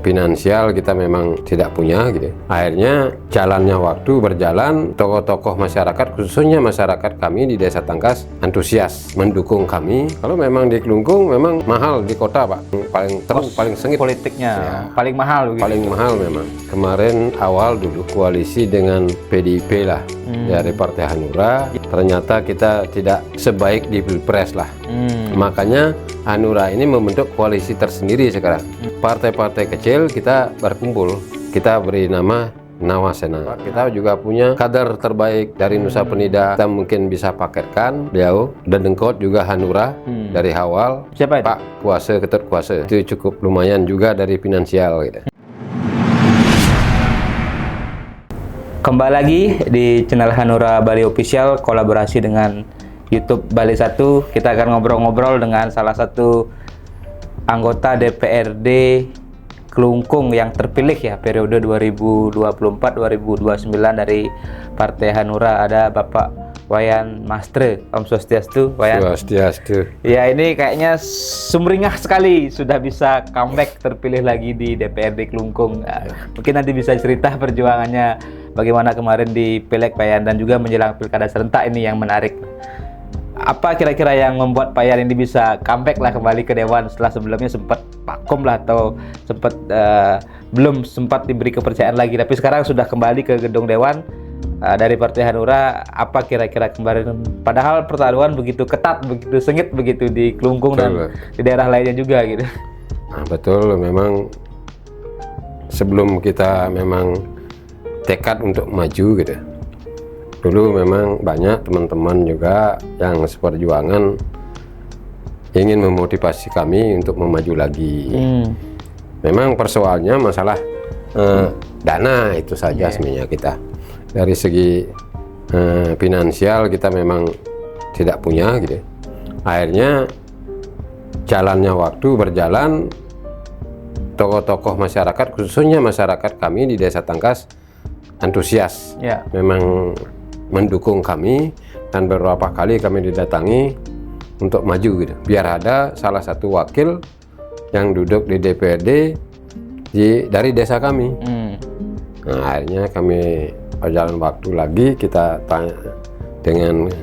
finansial kita memang tidak punya gitu. Akhirnya jalannya waktu berjalan, tokoh-tokoh masyarakat khususnya masyarakat kami di Desa Tangkas antusias mendukung kami. Kalau memang di Klungkung memang mahal di kota Pak, paling sengit politiknya ya. Paling mahal begitu. Paling mahal memang. Kemarin awal dulu koalisi dengan PDIP lah dari Partai Hanura, ternyata kita tidak sebaik di Pilpres lah. Makanya Hanura ini membentuk koalisi tersendiri sekarang. Partai-partai kecil kita berkumpul, kita beri nama Nawasena. Kita juga punya kader terbaik dari Nusa Penida, kita mungkin bisa paketkan beliau. Dedengkot juga Hanura dari awal. Siapa itu? Pak Kuasa, Ketut Kuasa. Itu cukup lumayan juga dari finansial gitu. Kembali lagi di channel Hanura Bali Official, kolaborasi dengan YouTube Bali 1. Kita akan ngobrol-ngobrol dengan salah satu anggota DPRD Klungkung yang terpilih ya periode 2024-2029 dari Partai Hanura. Ada Bapak Wayan Mastre. Om Swastiastu, Wayan. Swastiastu. Ya, ini kayaknya sumringah sekali sudah bisa comeback terpilih lagi di DPRD Klungkung. Mungkin nanti bisa cerita perjuangannya bagaimana kemarin di Pileg Wayan dan juga menjelang Pilkada serentak ini yang menarik. Apa kira-kira yang membuat Pak Yan ini bisa comeback lah kembali ke Dewan setelah sebelumnya sempat vakum lah atau sempat belum sempat diberi kepercayaan lagi, tapi sekarang sudah kembali ke gedung Dewan dari Partai Hanura. Apa kira-kira kemarin, padahal pertarungan begitu ketat, begitu sengit begitu di Klungkung dan di daerah lainnya juga gitu. Nah, betul, memang sebelum kita memang tekad untuk maju gitu. Dulu memang banyak teman-teman juga yang seperjuangan ingin memotivasi kami untuk memaju lagi. Memang persoalannya masalah dana itu saja sebenarnya kita. Dari segi finansial kita memang tidak punya gitu. Akhirnya jalannya waktu berjalan, tokoh-tokoh masyarakat khususnya masyarakat kami di Desa Tangkas antusias memang mendukung kami, dan beberapa kali kami didatangi untuk maju gitu, biar ada salah satu wakil yang duduk di DPRD dari desa kami. Nah, akhirnya kami berjalan waktu lagi, kita tanya dengan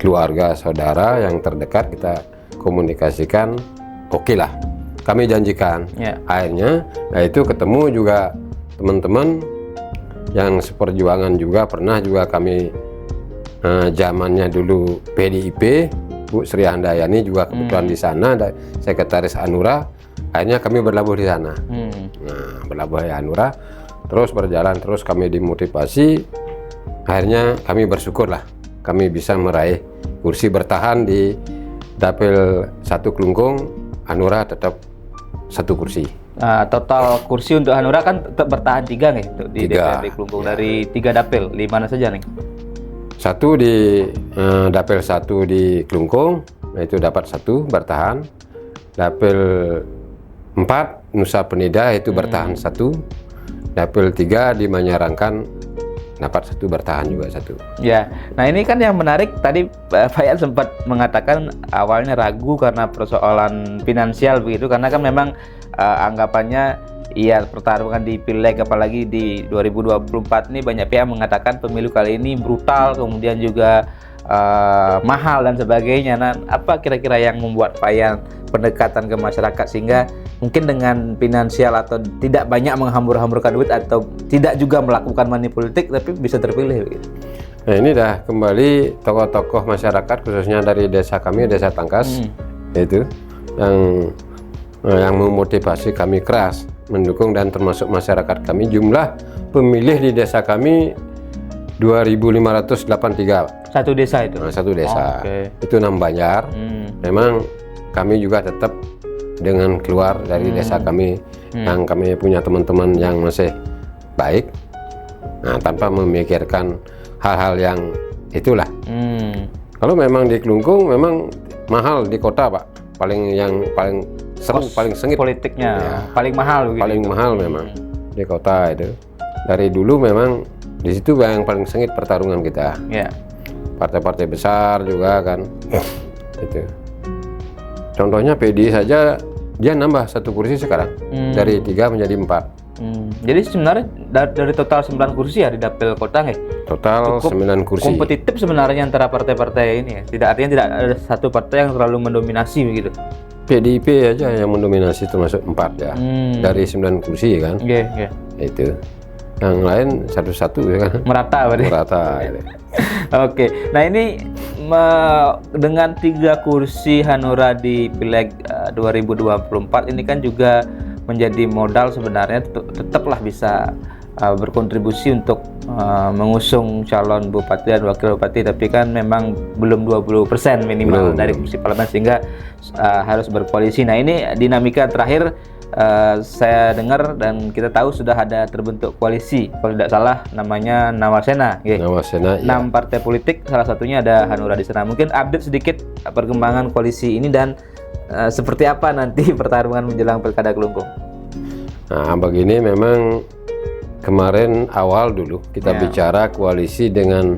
keluarga saudara yang terdekat, kita komunikasikan, oke lah, kami janjikan. Akhirnya itu ketemu juga teman-teman yang seperjuangan juga, pernah juga kami zamannya dulu PDIP, Bu Sri Handayani juga kebetulan di sana, sekretaris Hanura. Akhirnya kami berlabuh di sana. Nah, berlabuh di Hanura, terus berjalan, terus kami dimotivasi. Akhirnya kami bersyukur lah, kami bisa meraih kursi, bertahan di Dapil 1 Klungkung. Hanura tetap 1 kursi. Total kursi untuk Hanura kan tetap bertahan 3 nih untuk di DPRD Klungkung dari 3 dapil. Di mana saja nih? 1 di Dapil 1 di Klungkung, itu dapat 1 bertahan. Dapil 4 Nusa Penida itu bertahan 1. Dapil 3 di Manyarangkan dapat 1 bertahan juga 1. Ya, nah ini kan yang menarik tadi Pak Yan sempat mengatakan awalnya ragu karena persoalan finansial begitu, karena kan memang anggapannya iya pertarungan di Pileg apalagi di 2024 ini banyak pihak mengatakan pemilu kali ini brutal, kemudian juga mahal dan sebagainya. Nah, apa kira-kira yang membuat Pak Yan pendekatan ke masyarakat sehingga mungkin dengan finansial atau tidak banyak menghambur-hamburkan duit atau tidak juga melakukan money politik tapi bisa terpilih gitu? Nah, ini dah kembali tokoh-tokoh masyarakat khususnya dari desa kami, Desa Tangkas, itu yang memotivasi kami keras mendukung, dan termasuk masyarakat kami. Jumlah pemilih di desa kami 2.583. Satu desa itu? Satu desa. Itu Nambanjar. Memang kami juga tetap dengan keluar dari desa kami yang kami punya teman-teman yang masih baik, nah, tanpa memikirkan hal-hal yang itulah. Kalau memang di Klungkung memang mahal di kota Pak, paling seru, paling sengit politiknya paling mahal begitu. Paling mahal memang di kota itu. Dari dulu memang di situ yang paling sengit pertarungan kita. Partai-partai besar juga kan. Itu. Contohnya PDI saja dia nambah 1 kursi sekarang dari 3 menjadi 4. Jadi sebenarnya dari total 9 kursi ya di dapil kota nggak? Total Cukup 9 kursi. kompetitif sebenarnya antara partai-partai ini ya. Tidak, artinya tidak ada satu partai yang terlalu mendominasi begitu. PDIP aja yang mendominasi termasuk 4 ya. Dari 9 kursi kan. Oke. Itu. Yang lain satu-satu ya kan. Merata berarti. Merata. Gitu. Oke. Nah, ini dengan 3 kursi Hanura di Pileg 2024 ini kan juga menjadi modal sebenarnya tetaplah bisa berkontribusi untuk mengusung calon bupati dan wakil bupati, tapi kan memang belum 20% minimal dari kursi parlemen sehingga harus berkoalisi. Nah, ini dinamika terakhir saya dengar dan kita tahu sudah ada terbentuk koalisi, kalau tidak salah namanya Nawasena. Nawasena, 6 partai politik, salah satunya ada Hanura di sana. Mungkin update sedikit perkembangan koalisi ini dan seperti apa nanti pertarungan menjelang Pilkada Kelungkung. Nah, begini memang kemarin awal dulu kita bicara koalisi dengan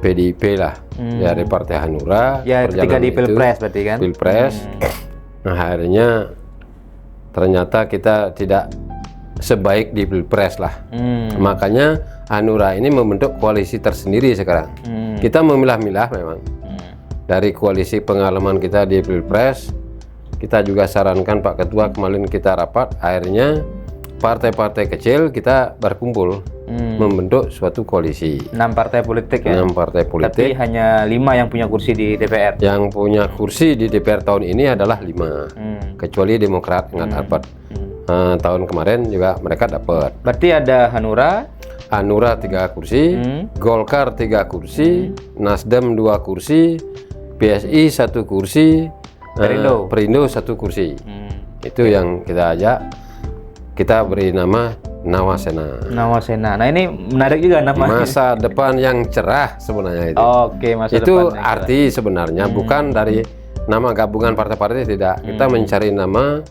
PDIP lah dari Partai Hanura. Ya, ketika di Pilpres berarti kan? Pilpres. Nah, akhirnya ternyata kita tidak sebaik di Pilpres lah. Makanya Hanura ini membentuk koalisi tersendiri sekarang. Kita memilah-milah memang. Dari koalisi pengalaman kita di Pilpres, kita juga sarankan Pak Ketua kemarin kita rapat, akhirnya partai-partai kecil kita berkumpul membentuk suatu koalisi. 6 partai politik ya? 6 partai politik. Tapi hanya 5 yang punya kursi di DPR. Yang punya kursi di DPR tahun ini adalah 5. Kecuali Demokrat dengan dapat. Tahun kemarin juga mereka dapat. Berarti ada Hanura 3 kursi, Golkar 3 kursi, Nasdem 2 kursi, PSI 1 kursi, Perindo 1 kursi. Itu yang kita ajak. Kita beri nama Nawasena. Nah, ini menarik juga namanya. Masa depan yang cerah sebenarnya itu. Oke, masa itu depan arti sebenarnya bukan dari nama gabungan partai-partai, tidak. Kita mencari nama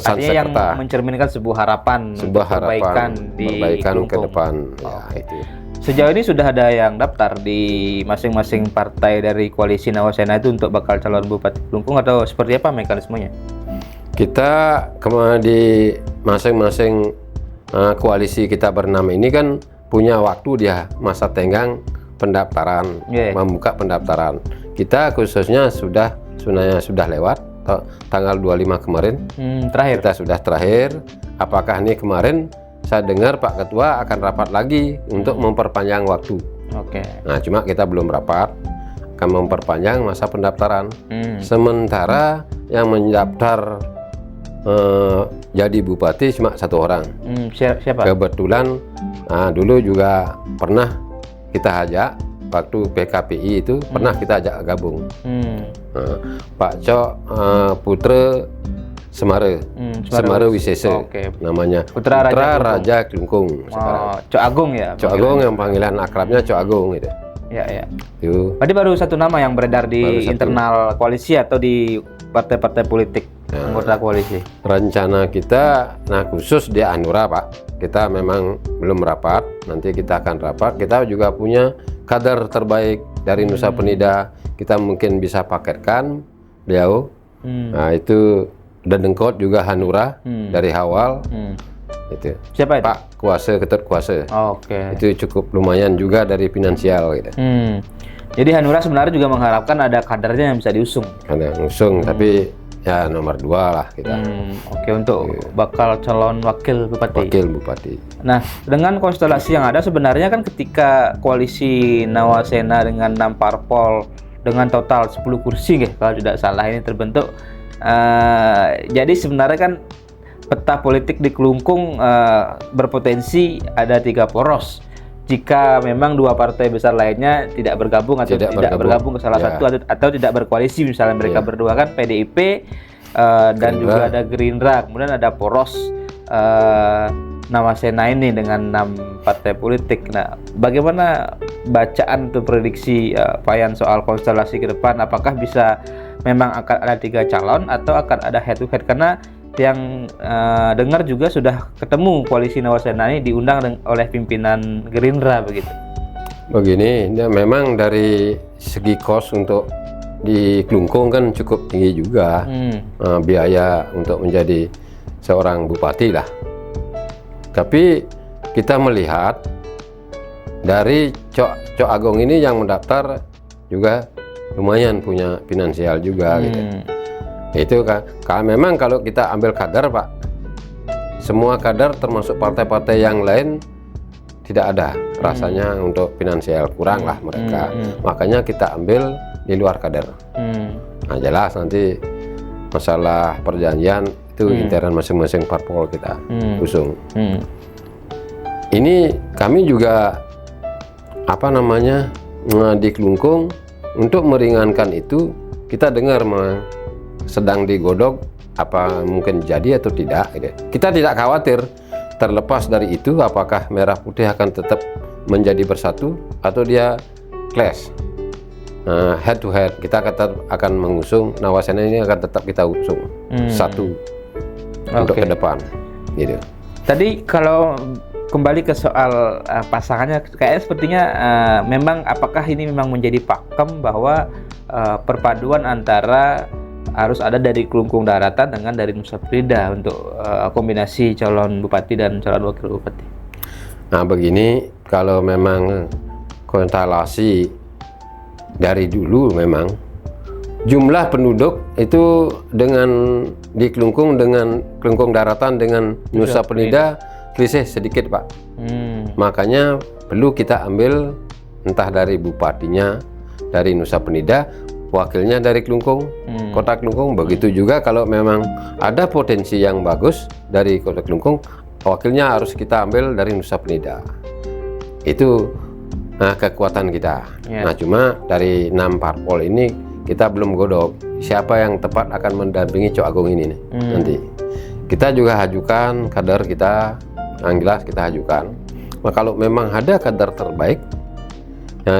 artinya yang mencerminkan sebuah harapan, perbaikan ke Kelungkung. depan. Ya, itu. Sejauh ini sudah ada yang daftar di masing-masing partai dari koalisi Nawasena itu untuk bakal calon Bupati Kelungkung atau seperti apa mekanismenya? Kita di masing-masing koalisi kita bernama ini kan punya waktu dia masa tenggang pendaftaran, membuka pendaftaran. Kita khususnya sudah lewat tanggal 25 kemarin. Terakhir. Kita sudah terakhir. Apakah ini kemarin saya dengar Pak Ketua akan rapat lagi untuk memperpanjang waktu. Oke. Nah, cuma kita belum rapat, akan memperpanjang masa pendaftaran. Sementara yang mendaftar jadi bupati cuma 1 orang. Siapa? Kebetulan dulu juga pernah kita ajak waktu PKPI itu pernah kita ajak gabung. Pak Cok Putra Semara Wisesa namanya. Putra Raja Kelungkung sekarang. Cok Agung ya. Cok Agung yang panggilan akrabnya Cok Agung gitu. Ya. Berarti baru 1 nama yang beredar di internal koalisi atau di partai-partai politik anggota koalisi. Rencana kita, khusus di Hanura Pak, kita memang belum rapat. Nanti kita akan rapat. Kita juga punya kader terbaik dari Nusa Penida. Kita mungkin bisa paketkan beliau. Nah, itu Dedengkot juga Hanura dari awal. Itu. Siapa itu? Pak Kuasa, Ketut Kuasa. Oke. Itu cukup lumayan juga dari finansial gitu. Jadi Hanura sebenarnya juga mengharapkan ada kadernya yang bisa diusung. Ada ngusung, tapi ya nomor 2 lah kita. Oke, untuk bakal calon wakil bupati. Wakil bupati. Nah, dengan konstelasi yang ada sebenarnya kan ketika koalisi Nawasena dengan 6 parpol dengan total 10 kursi kalau tidak salah ini terbentuk. Jadi sebenarnya kan peta politik di Kelungkung berpotensi ada 3 poros. Jika memang 2 partai besar lainnya tidak bergabung atau tidak bergabung ke salah satu atau tidak berkoalisi, misalnya mereka berdua kan PDIP dan juga ada Gerindra, kemudian ada poros Nawasena ini dengan 6 partai politik. Nah, bagaimana bacaan atau prediksi Payan soal konstelasi ke depan? Apakah bisa memang akan ada 3 calon atau akan ada head to head? Karena yang dengar juga sudah ketemu koalisi Nawasena ini diundang oleh pimpinan Gerindra begitu. Begini, memang dari segi kos untuk di Klungkung kan cukup tinggi juga biaya untuk menjadi seorang bupati lah. Tapi kita melihat dari Cok Agung ini yang mendaftar juga lumayan punya finansial juga gitu. Itu kan memang kalau kita ambil kader Pak, semua kader termasuk partai-partai yang lain tidak ada rasanya untuk finansial, kurang lah mereka. Makanya kita ambil di luar kader. Nah jelas nanti masalah perjanjian itu intern masing-masing parpol kita usung. Ini kami juga apa namanya di Klungkung untuk meringankan itu, kita dengar sedang digodok apa mungkin jadi atau tidak gitu. Kita tidak khawatir. Terlepas dari itu, apakah merah putih akan tetap menjadi bersatu atau dia clash. Head to head, kita akan mengusung Nawacena ini, akan tetap kita usung satu untuk ke depan gitu. Tadi kalau kembali ke soal pasangannya, kayaknya sepertinya memang apakah ini memang menjadi pakem bahwa perpaduan antara harus ada dari Klungkung Daratan dengan dari Nusa Penida untuk kombinasi calon bupati dan calon wakil bupati. Nah begini, kalau memang konstelasi dari dulu memang jumlah penduduk itu dengan di Klungkung dengan Klungkung Daratan dengan Nusa Penida selisih sedikit Pak. Makanya perlu kita ambil entah dari bupatinya dari Nusa Penida, wakilnya dari Klungkung, kota Klungkung. Begitu juga kalau memang ada potensi yang bagus dari kota Klungkung, wakilnya harus kita ambil dari Nusa Penida. Itu kekuatan kita. Nah cuma dari 6 parpol ini kita belum godok siapa yang tepat akan mendampingi Cok Agung ini nih. Nanti kita juga ajukan kader kita, yang jelas kita ajukan. Nah, kalau memang ada kader terbaik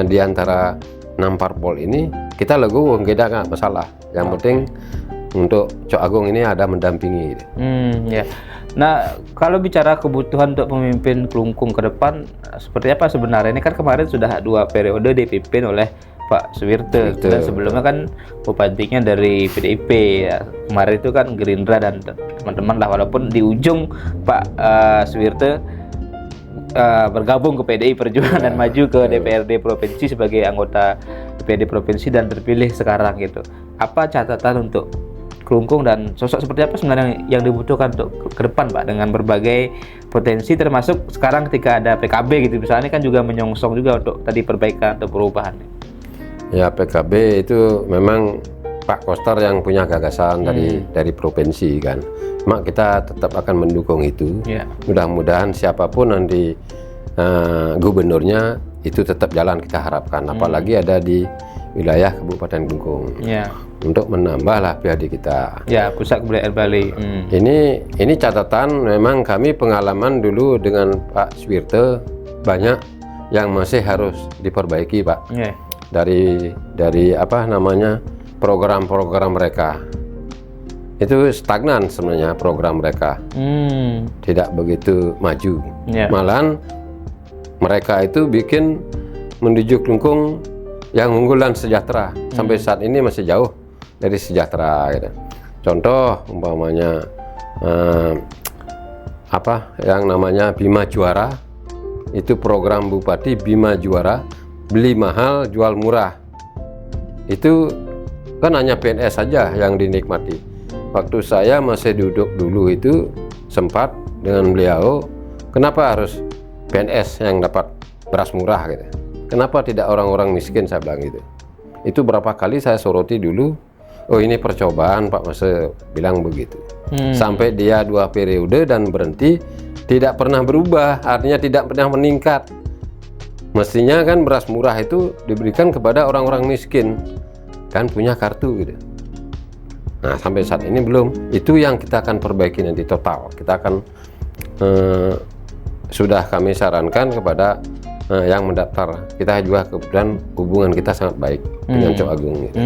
di antara 6 parpol ini, kita legowo, kita nggak masalah. Yang penting untuk Cok Agung ini ada mendampingi. Ya. Nah, kalau bicara kebutuhan untuk pemimpin Klungkung ke depan, seperti apa sebenarnya? Ini kan kemarin sudah 2 periode dipimpin oleh Pak Suwirte. Dan sebelumnya kan bupatinya dari PDIP. Ya. Kemarin itu kan Gerindra dan teman-teman lah. Walaupun di ujung Pak Suwirte bergabung ke PDI Perjuangan dan maju ke DPRD Provinsi sebagai anggota DPRD Provinsi dan terpilih sekarang gitu. Apa catatan untuk Klungkung dan sosok seperti apa sebenarnya yang dibutuhkan untuk ke depan Pak, dengan berbagai potensi termasuk sekarang ketika ada PKB gitu misalnya kan juga menyongsong juga untuk tadi perbaikan atau perubahan. Ya PKB itu memang Pak Koster yang punya gagasan dari provinsi kan. Mak kita tetap akan mendukung itu. Mudah-mudahan siapapun nanti gubernurnya itu tetap jalan kita harapkan. Apalagi ada di wilayah Kabupaten Klungkung. Untuk menambahlah PAD kita. Pusat Kebudayaan Bali. Ini catatan memang kami pengalaman dulu dengan Pak Suwirte banyak yang masih harus diperbaiki Pak. Dari apa namanya program-program mereka. Itu stagnan sebenarnya program mereka, tidak begitu maju. Malahan mereka itu bikin menuju Klungkung yang unggulan sejahtera. Sampai saat ini masih jauh dari sejahtera gitu. Contoh umpamanya apa yang namanya Bima Juara, itu program Bupati Bima Juara, beli mahal jual murah. Itu kan hanya PNS saja yang dinikmati. Waktu saya masih duduk dulu itu sempat dengan beliau, kenapa harus PNS yang dapat beras murah gitu? Kenapa tidak orang-orang miskin, saya bilang gitu. Itu berapa kali saya soroti dulu, oh ini percobaan Pak Mas bilang begitu. Sampai dia 2 periode dan berhenti, tidak pernah berubah, artinya tidak pernah meningkat. Mestinya kan beras murah itu diberikan kepada orang-orang miskin, kan punya kartu gitu. Nah sampai saat ini belum. Itu yang kita akan perbaiki nanti total. Kita akan sudah kami sarankan kepada yang mendaftar. Kita juga kebetulan hubungan kita sangat baik dengan Cok Agung gitu.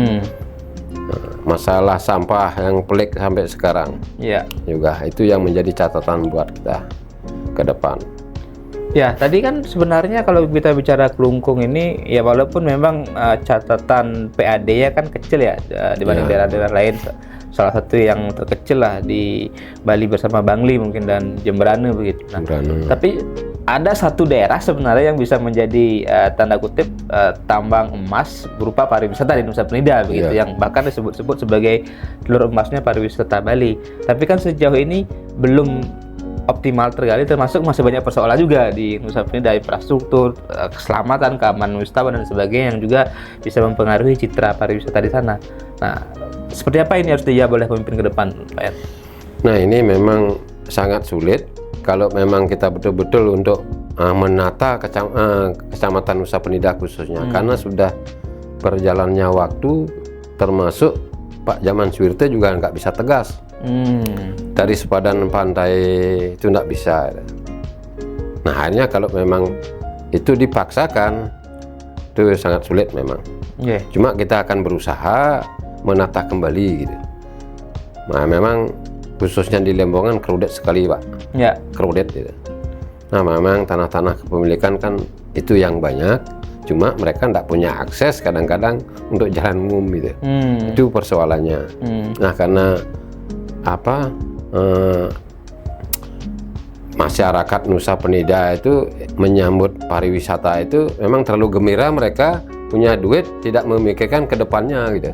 Masalah sampah yang pelik sampai sekarang juga itu yang menjadi catatan buat kita ke depan. Ya, tadi kan sebenarnya kalau kita bicara Kelungkung ini, ya walaupun memang catatan PAD ya kan kecil ya dibanding daerah-daerah lain. Salah satu yang terkecil lah di Bali bersama Bangli mungkin dan Jemberane begitu. Nah, tapi ada satu daerah sebenarnya yang bisa menjadi tanda kutip tambang emas berupa pariwisata di Nusa Penida begitu, yang bahkan disebut-sebut sebagai telur emasnya pariwisata Bali. Tapi kan sejauh ini belum optimal tergali, termasuk masih banyak persoalan juga di Nusa Penida, infrastruktur, keselamatan, keamanan wisatawan dan sebagainya yang juga bisa mempengaruhi citra pariwisata di sana. Nah, seperti apa ini harus dijawab oleh pemimpin ke depan, Pak Yan? Nah, ini memang sangat sulit kalau memang kita betul-betul untuk menata Kecamatan Nusa Penida khususnya, karena sudah berjalannya waktu, termasuk Pak Jaman Suwirte juga nggak bisa tegas. Dari sepadan pantai itu nggak bisa. Nah, akhirnya kalau memang itu dipaksakan, itu sangat sulit memang. Cuma kita akan berusaha menata kembali gitu. Nah, memang khususnya di Lembongan krudet sekali, Pak. Krudet gitu. Nah, memang tanah-tanah kepemilikan kan itu yang banyak, cuma mereka nggak punya akses kadang-kadang untuk jalan umum gitu. Itu persoalannya. Nah, karena masyarakat Nusa Penida itu menyambut pariwisata itu memang terlalu gembira, mereka punya duit, tidak memikirkan ke depannya gitu.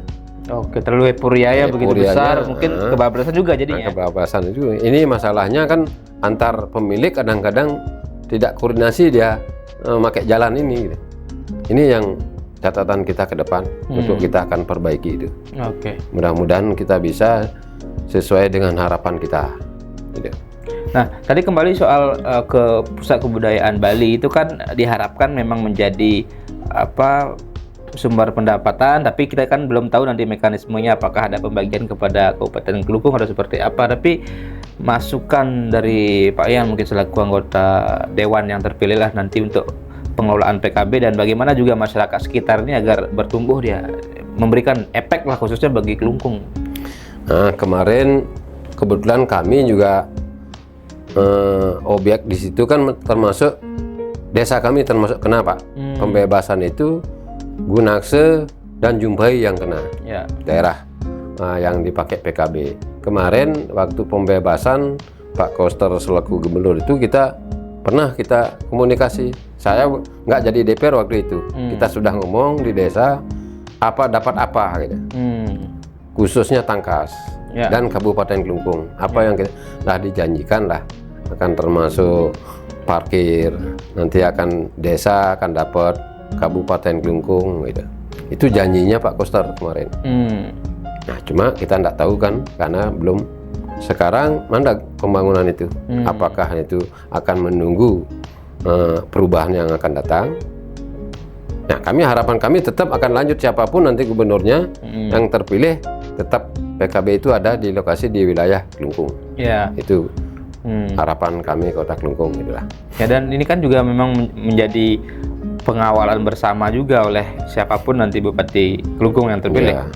Oke, terlalu euforianya begitu besar, mungkin kebablasan juga jadinya. Kebablasan itu. Ini masalahnya kan antar pemilik kadang-kadang tidak koordinasi, dia pakai jalan ini gitu. Ini yang catatan kita ke depan untuk kita akan perbaiki itu. Mudah-mudahan kita bisa sesuai dengan harapan kita gitu. Nah, tadi kembali soal ke Pusat Kebudayaan Bali itu kan diharapkan memang menjadi sumber pendapatan, tapi kita kan belum tahu nanti mekanismenya, apakah ada pembagian kepada Kabupaten Kelungkung atau seperti apa. Tapi masukan dari Pak Yan mungkin selaku anggota Dewan yang terpilih lah nanti untuk pengelolaan PKB dan bagaimana juga masyarakat sekitar ini agar bertumbuh, dia memberikan efek lah khususnya bagi Kelungkung. Nah, kemarin kebetulan kami juga objek di situ kan termasuk desa kami, termasuk kena, Pak. Pembebasan itu Gunakse dan Jumbai yang kena daerah yang dipakai PKB. Kemarin waktu pembebasan Pak Koster selaku gubernur itu kita komunikasi. Saya nggak jadi DPR waktu itu. Kita sudah ngomong di desa dapat apa gitu. Khususnya Tangkas dan Kabupaten Kelungkung. Apa yang kita dijanjikan lah, akan termasuk parkir, nanti akan desa akan dapat, Kabupaten Kelungkung gitu. Itu janjinya Pak Koster kemarin. Nah, cuma kita nggak tahu kan, karena belum sekarang mana pembangunan itu. Apakah itu akan menunggu perubahan yang akan datang? Nah, harapan kami tetap akan lanjut, siapapun nanti gubernurnya yang terpilih, tetap PKB itu ada di lokasi di wilayah Kelungkung. Itu harapan kami Kota Kelungkung itulah. Ya, dan ini kan juga memang menjadi pengawalan bersama juga oleh siapapun nanti Bupati Kelungkung yang terpilih.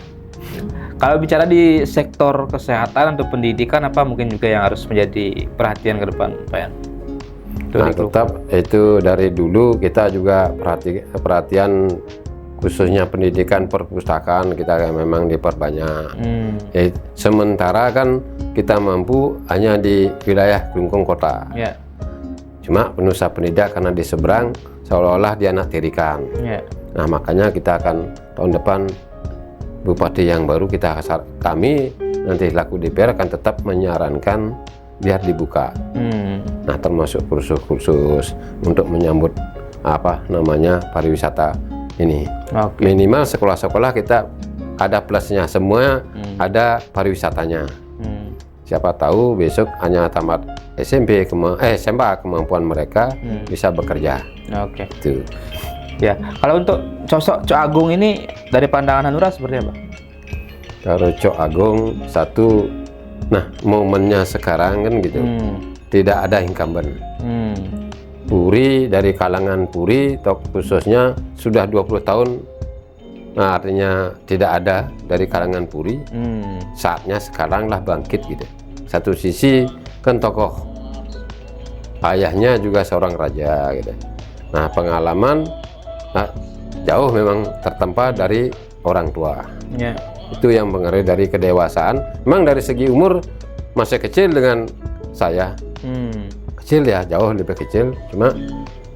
Kalau bicara di sektor kesehatan atau pendidikan, apa mungkin juga yang harus menjadi perhatian ke depan, Pak Yan? Nah, tetap itu dari dulu kita juga perhatian khususnya pendidikan perpustakaan kita memang diperbanyak. Sementara kan kita mampu hanya di wilayah Kelungkung kota. Cuma Nusa Penida karena di seberang seolah-olah dia anak tirikan. Nah, makanya kita akan tahun depan Bupati yang baru kami nanti laku DPR akan tetap menyarankan biar dibuka. Nah, termasuk kursus-kursus untuk menyambut pariwisata ini. Minimal sekolah-sekolah kita ada plusnya, semua ada pariwisatanya. Siapa tahu besok hanya tamat SMP, SMA kemampuan mereka bisa bekerja. Itu. Ya, kalau untuk sosok Cok Agung ini dari pandangan Hanura seperti apa? Kalau Cok Agung momennya sekarang kan gitu, tidak ada incumbent. Puri dari kalangan Puri, khususnya sudah 20 tahun, artinya tidak ada dari kalangan Puri. Saatnya sekarang lah bangkit gitu. Satu sisi kan tokoh ayahnya juga seorang raja gitu. Nah, pengalaman jauh memang tertempa dari orang tua. Ya. Itu yang mengaruhi dari kedewasaan. Memang dari segi umur masih kecil dengan saya. Kecil ya, jauh lebih kecil. Cuma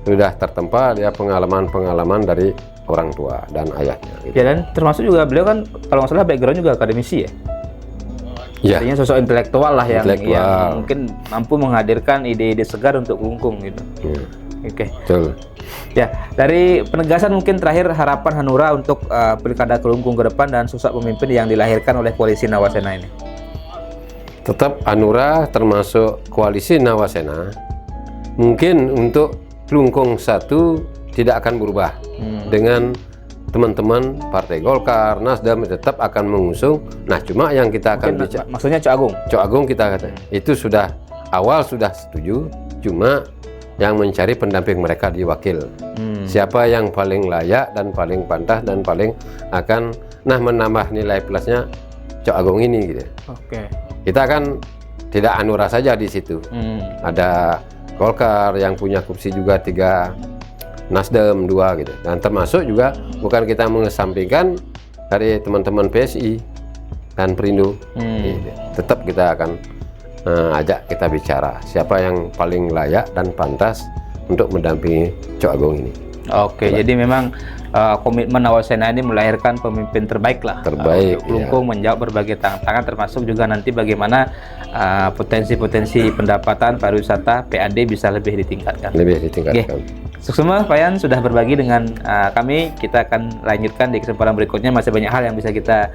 sudah tertempa dia pengalaman-pengalaman dari orang tua dan ayahnya. Gitu. Ya, dan termasuk juga beliau kan kalau nggak salah background juga akademisi ya. Ya. Artinya sosok intelektual lah yang Intelektual. mungkin mampu menghadirkan ide-ide segar untuk Klungkung gitu. Oke. Betul. Ya, dari penegasan mungkin terakhir harapan Hanura untuk Pilkada Klungkung ke depan dan sosok pemimpin yang dilahirkan oleh koalisi Nawasena ini. Tetap Hanura termasuk koalisi Nawasena mungkin untuk Klungkung 1 tidak akan berubah dengan teman-teman Partai Golkar, Nasdem tetap akan mengusung. Nah, cuma yang kita akan bicara, maksudnya Cok Agung. Cok Agung kita kata itu sudah awal sudah setuju, cuma yang mencari pendamping mereka di wakil. Siapa yang paling layak dan paling pantas dan paling akan menambah nilai plusnya Cok Agung ini gitu. Oke. Kita kan tidak Hanura saja di situ. Ada Golkar yang punya kursi juga 3, Nasdem 2 gitu. Dan termasuk juga bukan kita mengesampingkan dari teman-teman PSI dan Perindo. Gitu. Tetap kita akan ajak kita bicara siapa yang paling layak dan pantas untuk mendampingi Cok Agung ini. Oke, jadi memang komitmen Nawasena ini melahirkan pemimpin terbaik lah. Terbaik. Klungkung menjawab berbagai tantangan, termasuk juga nanti bagaimana potensi-potensi pendapatan pariwisata PAD bisa lebih ditingkatkan. Lebih ditingkatkan. Sukses Pak Yan sudah berbagi dengan kami. Kita akan lanjutkan di kesempatan berikutnya. Masih banyak hal yang bisa kita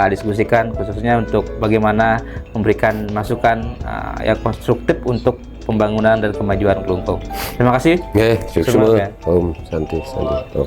diskusikan, khususnya untuk bagaimana memberikan masukan yang konstruktif untuk pembangunan dan kemajuan Klungkung. Terima kasih. Sukses. Semua, ya. Om Santi. Oh.